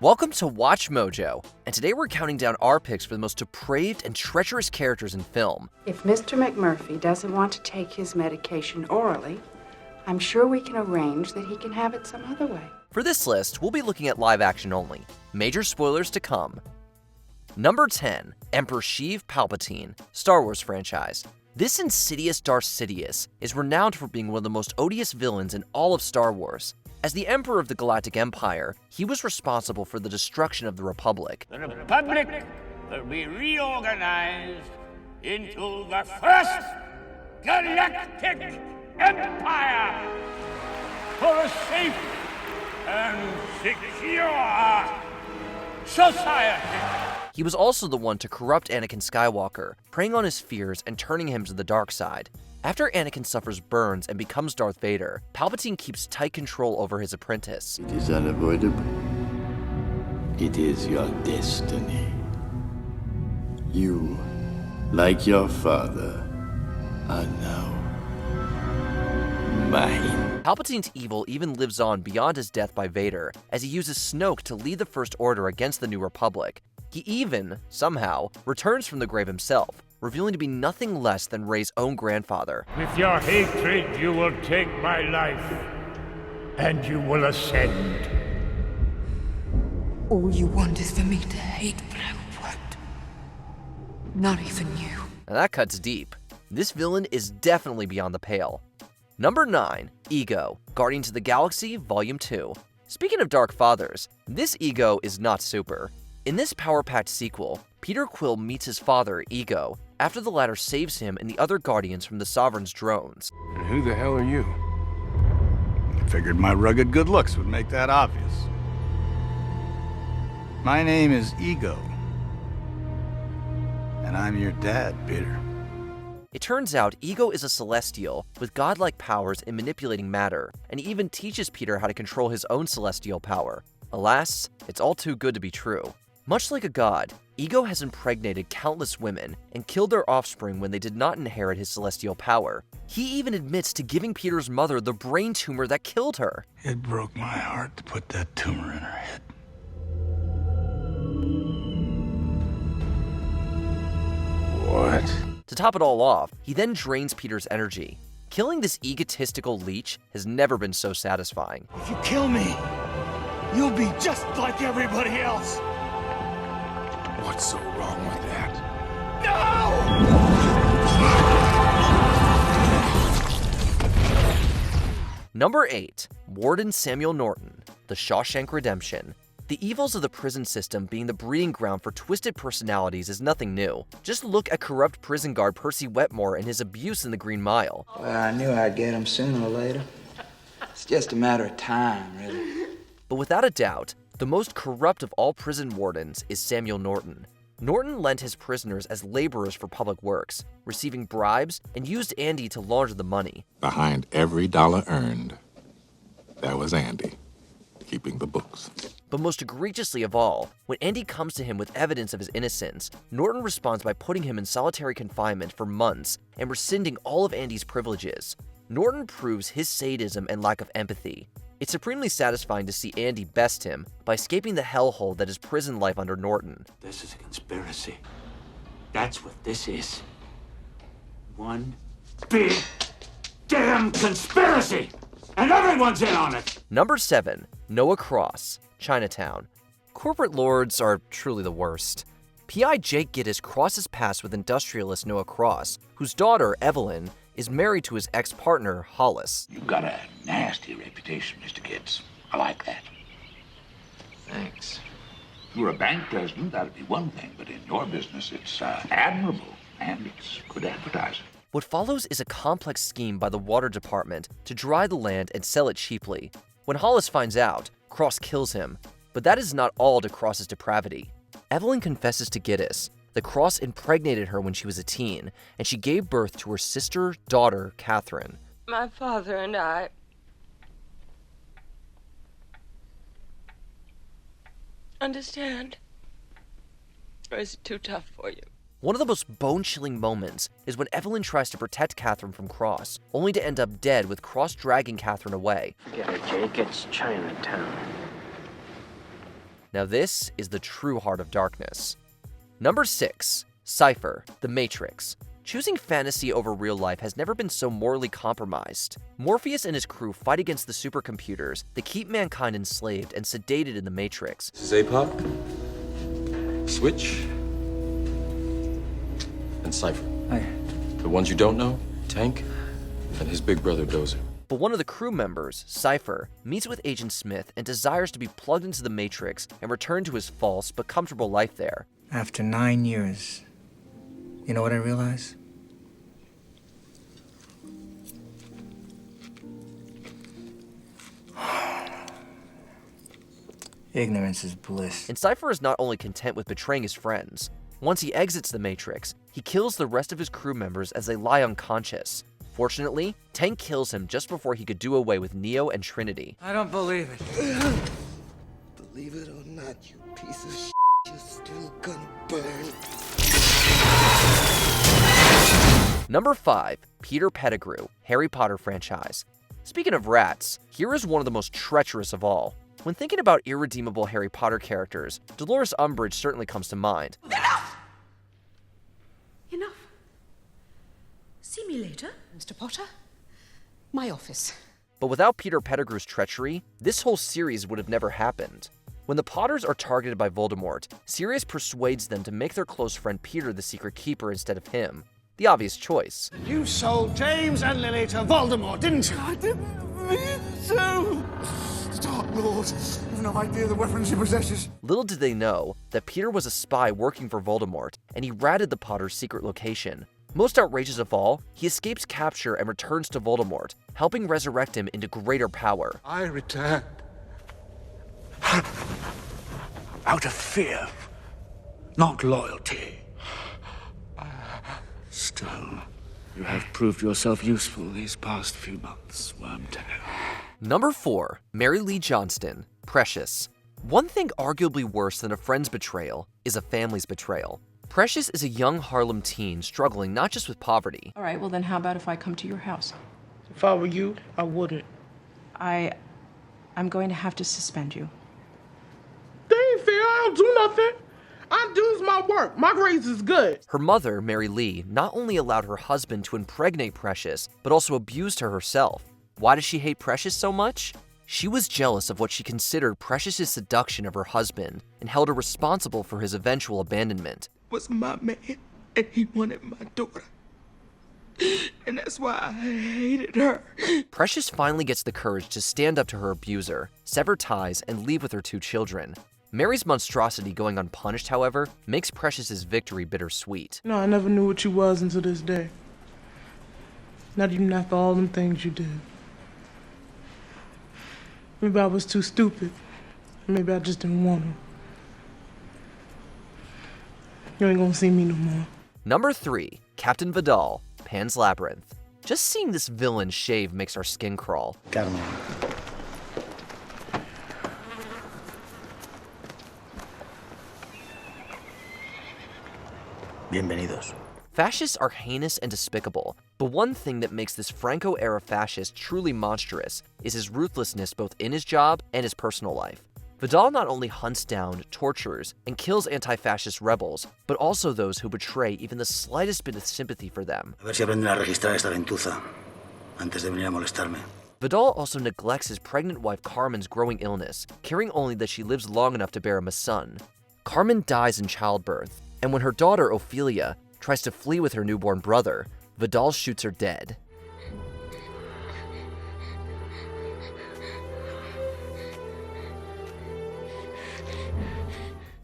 Welcome to Watch Mojo, and today we're counting down our picks for the most depraved and treacherous characters in film. If Mr. McMurphy doesn't want to take his medication orally, I'm sure we can arrange that he can have it some other way. For this list, we'll be looking at live action only. Major spoilers to come. Number 10, Emperor Sheev Palpatine, Star Wars franchise. This insidious Darth Sidious is renowned for being one of the most odious villains in all of Star Wars. As the Emperor of the Galactic Empire, he was responsible for the destruction of the Republic. The Republic will be reorganized into the first Galactic Empire for a safe and secure society. He was also the one to corrupt Anakin Skywalker, preying on his fears and turning him to the dark side. After Anakin suffers burns and becomes Darth Vader, Palpatine keeps tight control over his apprentice. It is unavoidable. It is your destiny. You, like your father, are now mine. Palpatine's evil even lives on beyond his death by Vader, as he uses Snoke to lead the First Order against the New Republic. He even, somehow, returns from the grave himself, revealing to be nothing less than Rey's own grandfather. With your hatred, you will take my life, and you will ascend. All you want is for me to hate, but I won't. Not even you. Now that cuts deep. This villain is definitely beyond the pale. Number 9, Ego, Guardians of the Galaxy Volume 2. Speaking of Dark Fathers, this Ego is not super. In this power-packed sequel, Peter Quill meets his father, Ego, after the latter saves him and the other Guardians from the Sovereign's drones. And who the hell are you? I figured my rugged good looks would make that obvious. My name is Ego. And I'm your dad, Peter. It turns out Ego is a celestial with godlike powers in manipulating matter, and he even teaches Peter how to control his own celestial power. Alas, it's all too good to be true. Much like a god, Ego has impregnated countless women and killed their offspring when they did not inherit his celestial power. He even admits to giving Peter's mother the brain tumor that killed her. It broke my heart to put that tumor in her head. What? To top it all off, he then drains Peter's energy. Killing this egotistical leech has never been so satisfying. If you kill me, you'll be just like everybody else. What's so wrong with that? No! Number 8, Warden Samuel Norton, The Shawshank Redemption. The evils of the prison system being the breeding ground for twisted personalities is nothing new. Just look at corrupt prison guard Percy Wetmore and his abuse in the Green Mile. Well, I knew I'd get him sooner or later. It's just a matter of time, really. But without a doubt, the most corrupt of all prison wardens is Samuel Norton. Norton lent his prisoners as laborers for public works, receiving bribes, and used Andy to launder the money. Behind every dollar earned, there was Andy, keeping the books. But most egregiously of all, when Andy comes to him with evidence of his innocence, Norton responds by putting him in solitary confinement for months and rescinding all of Andy's privileges. Norton proves his sadism and lack of empathy. It's supremely satisfying to see Andy best him by escaping the hellhole that is prison life under Norton. This is a conspiracy. That's what this is. One big damn conspiracy! And everyone's in on it! Number 7, Noah Cross, Chinatown. Corporate lords are truly the worst. P.I. Jake Gittes crosses paths with industrialist Noah Cross, whose daughter, Evelyn, is married to his ex-partner, Hollis. You've got a nasty reputation, Mr. Gibbs. I like that. Thanks. If you were a bank president, that'd be one thing, but in your business, it's admirable, and it's good advertising. What follows is a complex scheme by the water department to dry the land and sell it cheaply. When Hollis finds out, Cross kills him, but that is not all to Cross's depravity. Evelyn confesses to Gittes that Cross impregnated her when she was a teen, and she gave birth to her daughter, Catherine. My father and I understand. Or is it too tough for you? One of the most bone-chilling moments is when Evelyn tries to protect Catherine from Cross, only to end up dead with Cross dragging Catherine away. Forget it, Jake. It's Chinatown. Now this is the true heart of darkness. Number 6. Cypher, the Matrix. Choosing fantasy over real life has never been so morally compromised. Morpheus and his crew fight against the supercomputers that keep mankind enslaved and sedated in the Matrix. This is APOC, Switch, and Cypher. Hi. The ones you don't know, Tank, and his big brother Dozer. But one of the crew members, Cypher, meets with Agent Smith and desires to be plugged into the Matrix and return to his false but comfortable life there. After 9 years, you know what I realize? Ignorance is bliss. And Cypher is not only content with betraying his friends. Once he exits the Matrix, he kills the rest of his crew members as they lie unconscious. Fortunately, Tank kills him just before he could do away with Neo and Trinity. I don't believe it. Believe it or not, you piece of shit, you're still gonna burn. Number 5. Peter Pettigrew, Harry Potter franchise. Speaking of rats, here is one of the most treacherous of all. When thinking about irredeemable Harry Potter characters, Dolores Umbridge certainly comes to mind. Enough! Enough. See me later, Mr. Potter. My office. But without Peter Pettigrew's treachery, this whole series would have never happened. When the Potters are targeted by Voldemort, Sirius persuades them to make their close friend Peter the secret keeper instead of him. The obvious choice. You sold James and Lily to Voldemort, didn't you? I didn't mean to! The Dark Lord, you've no idea the weapons he possesses. Little did they know that Peter was a spy working for Voldemort, and he ratted the Potters' secret location. Most outrageous of all, he escapes capture and returns to Voldemort, helping resurrect him into greater power. I returned out of fear, not loyalty. Still, you have proved yourself useful these past few months, Wormtail. Number 4. Mary Lee Johnston, Precious. One thing arguably worse than a friend's betrayal is a family's betrayal. Precious is a young Harlem teen struggling not just with poverty. All right, well then how about if I come to your house? If I were you, I wouldn't. I'm going to have to suspend you. They ain't fair. I don't do nothing. I do my work. My grades is good. Her mother, Mary Lee, not only allowed her husband to impregnate Precious, but also abused her herself. Why does she hate Precious so much? She was jealous of what she considered Precious's seduction of her husband and held her responsible for his eventual abandonment. Was my man, and he wanted my daughter. And that's why I hated her. Precious finally gets the courage to stand up to her abuser, sever ties, and leave with her 2 children. Mary's monstrosity going unpunished, however, makes Precious's victory bittersweet. No, I never knew what you was until this day. Not even after all them things you did. Maybe I was too stupid. Maybe I just didn't want to. You ain't gonna see me no more. Number 3. Captain Vidal, Pan's Labyrinth. Just seeing this villain shave makes our skin crawl. Got him. Bienvenidos. Fascists are heinous and despicable, but one thing that makes this Franco-era fascist truly monstrous is his ruthlessness both in his job and his personal life. Vidal not only hunts down, tortures, and kills anti-fascist rebels, but also those who betray even the slightest bit of sympathy for them. A ver si aprenden a registrar esta gentuza antes de venir a molestarme. Vidal also neglects his pregnant wife Carmen's growing illness, caring only that she lives long enough to bear him a son. Carmen dies in childbirth, and when her daughter Ophelia tries to flee with her newborn brother, Vidal shoots her dead.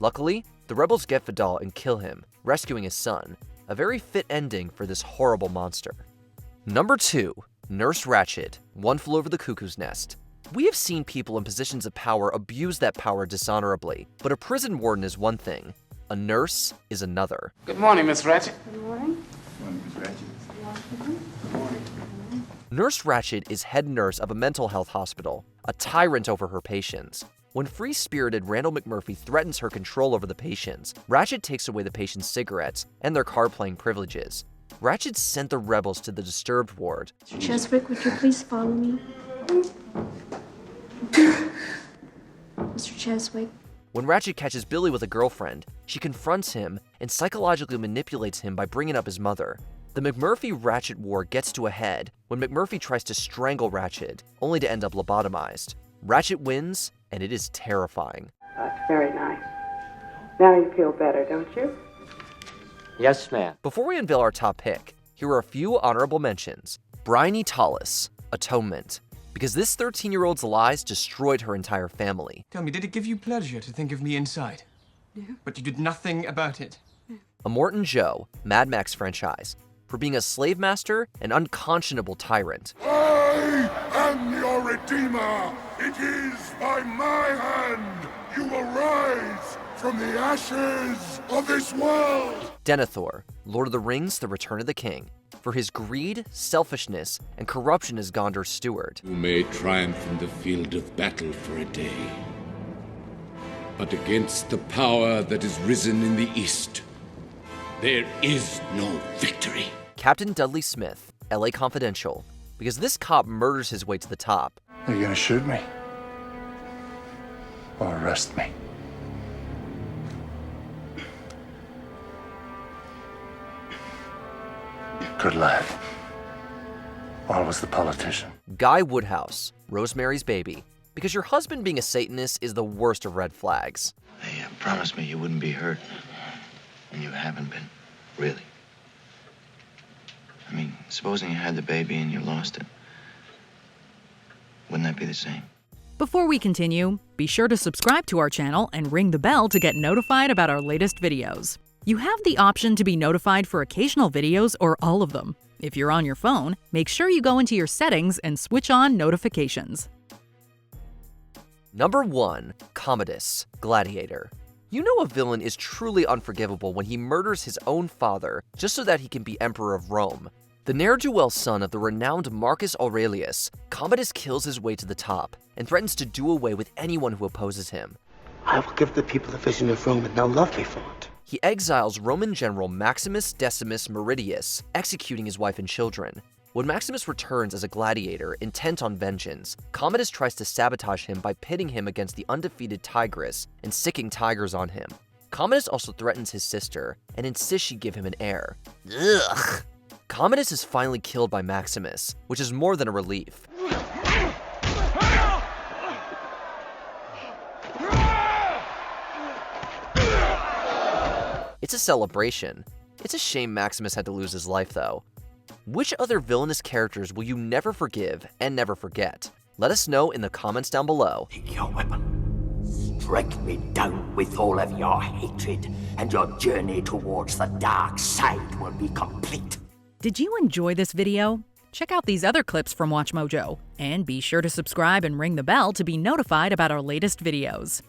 Luckily, the rebels get Vidal and kill him, rescuing his son, a very fit ending for this horrible monster. Number 2. Nurse Ratched, One Flew Over the Cuckoo's Nest. We have seen people in positions of power abuse that power dishonorably, but a prison warden is one thing, a nurse is another. Good morning, Miss Ratched. Good morning. Good morning, Miss Ratched. Nurse Ratched is head nurse of a mental health hospital, a tyrant over her patients. When free-spirited Randall McMurphy threatens her control over the patients, Ratched takes away the patients' cigarettes and their card-playing privileges. Ratched sent the rebels to the disturbed ward. Mr. Cheswick, would you please follow me? Mr. Cheswick. When Ratchet catches Billy with a girlfriend, she confronts him and psychologically manipulates him by bringing up his mother. The McMurphy-Ratchet war gets to a head when McMurphy tries to strangle Ratchet, only to end up lobotomized. Ratchet wins, and it is terrifying. That's very nice. Now you feel better, don't you? Yes, ma'am. Before we unveil our top pick, here are a few honorable mentions. Bryony Tallis, Atonement. Because this 13-year-old's lies destroyed her entire family. Tell me, did it give you pleasure to think of me inside? No. But you did nothing about it? Immortan Joe, Mad Max franchise. For being a slave master and unconscionable tyrant. I am your redeemer. It is by my hand you will rise from the ashes of this world. Denethor, Lord of the Rings, The Return of the King. For his greed, selfishness, and corruption as Gondor's steward. You may triumph in the field of battle for a day, but against the power that is risen in the east, there is no victory. Captain Dudley Smith, LA Confidential. Because this cop murders his way to the top. Are you gonna shoot me? Or arrest me? Good lad. Always the politician. Guy Woodhouse, Rosemary's Baby. Because your husband being a Satanist is the worst of red flags. Hey, promise me you wouldn't be hurt. And you haven't been. Really. I mean, supposing you had the baby and you lost it. Wouldn't that be the same? Before we continue, be sure to subscribe to our channel and ring the bell to get notified about our latest videos. You have the option to be notified for occasional videos or all of them. If you're on your phone, make sure you go into your settings and switch on notifications. Number 1. Commodus, Gladiator. You know a villain is truly unforgivable when he murders his own father just so that he can be Emperor of Rome. The ne'er-do-well son of the renowned Marcus Aurelius, Commodus kills his way to the top and threatens to do away with anyone who opposes him. I will give the people the vision of Rome and they'll love me for it. He exiles Roman general Maximus Decimus Meridius, executing his wife and children. When Maximus returns as a gladiator intent on vengeance, Commodus tries to sabotage him by pitting him against the undefeated Tigress and sicking tigers on him. Commodus also threatens his sister and insists she give him an heir. Ugh! Commodus is finally killed by Maximus, which is more than a relief. It's a celebration. It's a shame Maximus had to lose his life, though. Which other villainous characters will you never forgive and never forget? Let us know in the comments down below. Take your weapon. Strike me down with all of your hatred, and your journey towards the dark side will be complete. Did you enjoy this video? Check out these other clips from WatchMojo, and be sure to subscribe and ring the bell to be notified about our latest videos.